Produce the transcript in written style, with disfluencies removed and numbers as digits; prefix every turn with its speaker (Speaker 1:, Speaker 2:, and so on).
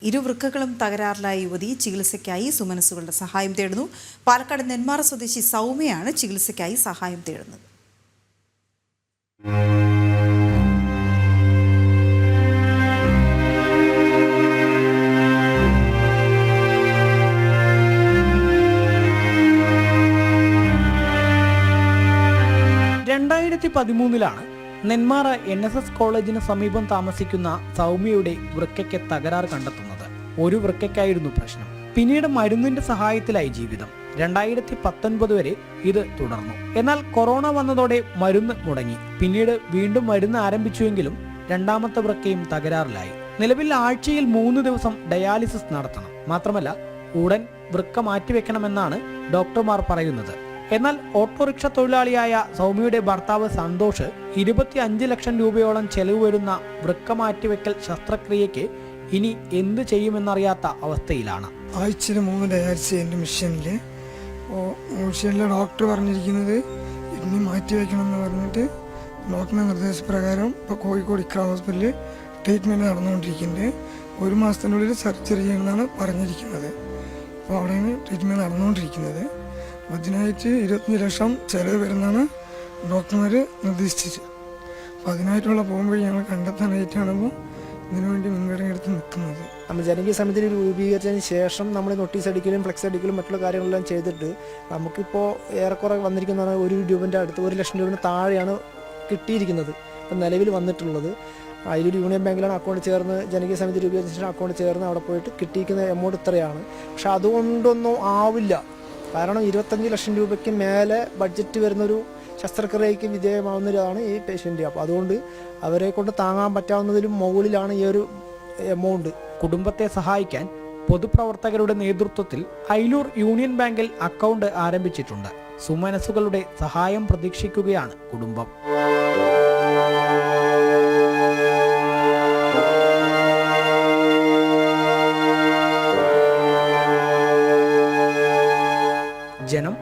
Speaker 1: ഇരുവൃക്കകളും തകരാറിലായ യുവതി ചികിത്സയ്ക്കായി സുമനസ്സുകളുടെ സഹായം തേടുന്നു. പാലക്കാട് നെന്മാറ സ്വദേശി സൗമ്യയാണ് ചികിത്സയ്ക്കായി സഹായം തേടുന്നത്.
Speaker 2: നെന്മാറ NSS കോളേജിന് സമീപം താമസിക്കുന്ന സൗമ്യയുടെ വൃക്കയ്ക്ക് തകരാറ് കണ്ടെത്തുന്നത്. ഒരു വൃക്കയ്ക്കായിരുന്നു പ്രശ്നം. പിന്നീട് മരുന്നിന്റെ സഹായത്തിലായി ജീവിതം. 2019 വരെ ഇത് തുടർന്നു. എന്നാൽ കൊറോണ വന്നതോടെ മരുന്ന് മുടങ്ങി. പിന്നീട് വീണ്ടും മരുന്ന് ആരംഭിച്ചുവെങ്കിലും രണ്ടാമത്തെ വൃക്കയും തകരാറിലായി. നിലവിൽ ആഴ്ചയിൽ 3 ദിവസം ഡയാലിസിസ് നടത്തണം. മാത്രമല്ല ഉടൻ വൃക്ക മാറ്റിവെക്കണമെന്നാണ് ഡോക്ടർമാർ പറയുന്നത്. എന്നാൽ ഓട്ടോറിക്ഷ തൊഴിലാളിയായ സൗമ്യയുടെ ഭർത്താവ് സന്തോഷ് 25 ലക്ഷം രൂപയോളം ചെലവ് വരുന്ന വൃക്ക മാറ്റിവെക്കൽ ശസ്ത്രക്രിയയ്ക്ക് ഇനി എന്ത് ചെയ്യുമെന്നറിയാത്ത അവസ്ഥയിലാണ്.
Speaker 3: ആഴ്ചയിൽ 3 ഡയാലിസിസ് എൻ്റെ മെഷീനിൽ ഡോക്ടർ പറഞ്ഞിരിക്കുന്നത് ഇനി മാറ്റിവെക്കണമെന്ന് പറഞ്ഞിട്ട് ഡോക്ടറുടെ നിർദ്ദേശപ്രകാരം ഇപ്പോൾ കോഴിക്കോട് ഇക്ര ഹോസ്പിറ്റലിൽ ട്രീറ്റ്മെൻറ്റ് നടന്നുകൊണ്ടിരിക്കുന്നുണ്ട്. 1 മാസത്തിനുള്ളിൽ സർജറി ചെയ്യണമെന്നാണ് പറഞ്ഞിരിക്കുന്നത്. അപ്പോൾ അവിടെയാണ് ട്രീറ്റ്മെൻറ്റ് നടന്നുകൊണ്ടിരിക്കുന്നത്. അതിനായിട്ട് 25 ലക്ഷം ചിലവ് വരുന്നതാണ് ഡോക്ടർമാർ നിർദ്ദേശിച്ചത്. അപ്പോൾ അതിനായിട്ടുള്ള പോകുമ്പോൾ ഞങ്ങൾ കണ്ടെത്താനായിട്ടാണിപ്പോൾ ഇതിനുവേണ്ടി മുൻഗണന എടുത്ത് നിൽക്കുന്നത്.
Speaker 4: നമ്മൾ ജനകീയ സമിതി രൂപീകരിച്ചതിന് ശേഷം നമ്മൾ നോട്ടീസ് അടിക്കലും ഫ്ലെക്സ് അടിക്കലും മറ്റുള്ള കാര്യങ്ങളെല്ലാം ചെയ്തിട്ട് നമുക്കിപ്പോൾ ഏറെക്കുറെ വന്നിരിക്കുന്നതാണ് 1 രൂപൻ്റെ അടുത്ത് 1 ലക്ഷം രൂപയുടെ താഴെയാണ് കിട്ടിയിരിക്കുന്നത്. ഇപ്പം നിലവിൽ വന്നിട്ടുള്ളത് അതിലൊരു യൂണിയൻ ബാങ്കിലാണ് അക്കൗണ്ട് ചേർന്ന് ജനകീയ സമിതി രൂപീകരിച്ച അക്കൗണ്ട് ചേർന്ന് അവിടെ പോയിട്ട് കിട്ടിയിരിക്കുന്ന എമൗണ്ട് ഇത്രയാണ്. പക്ഷെ അതുകൊണ്ടൊന്നും ആവില്ല. കാരണം 25 ലക്ഷം രൂപയ്ക്ക് മേലെ ബഡ്ജറ്റ് വരുന്നൊരു ശസ്ത്രക്രിയയ്ക്ക് വിധേയമാവുന്നതാണ് ഈ പേഷ്യൻ്റ്. അപ്പോൾ അതുകൊണ്ട് അവരെ കൊണ്ട് താങ്ങാൻ പറ്റാവുന്നതിലും മുകളിലാണ് ഈ ഒരു എമൗണ്ട്.
Speaker 2: കുടുംബത്തെ സഹായിക്കാൻ പൊതുപ്രവർത്തകരുടെ നേതൃത്വത്തിൽ അയിലൂർ യൂണിയൻ ബാങ്കിൽ അക്കൗണ്ട് ആരംഭിച്ചിട്ടുണ്ട്. സുമനസ്സുകളുടെ സഹായം പ്രതീക്ഷിക്കുകയാണ് കുടുംബം. ജനം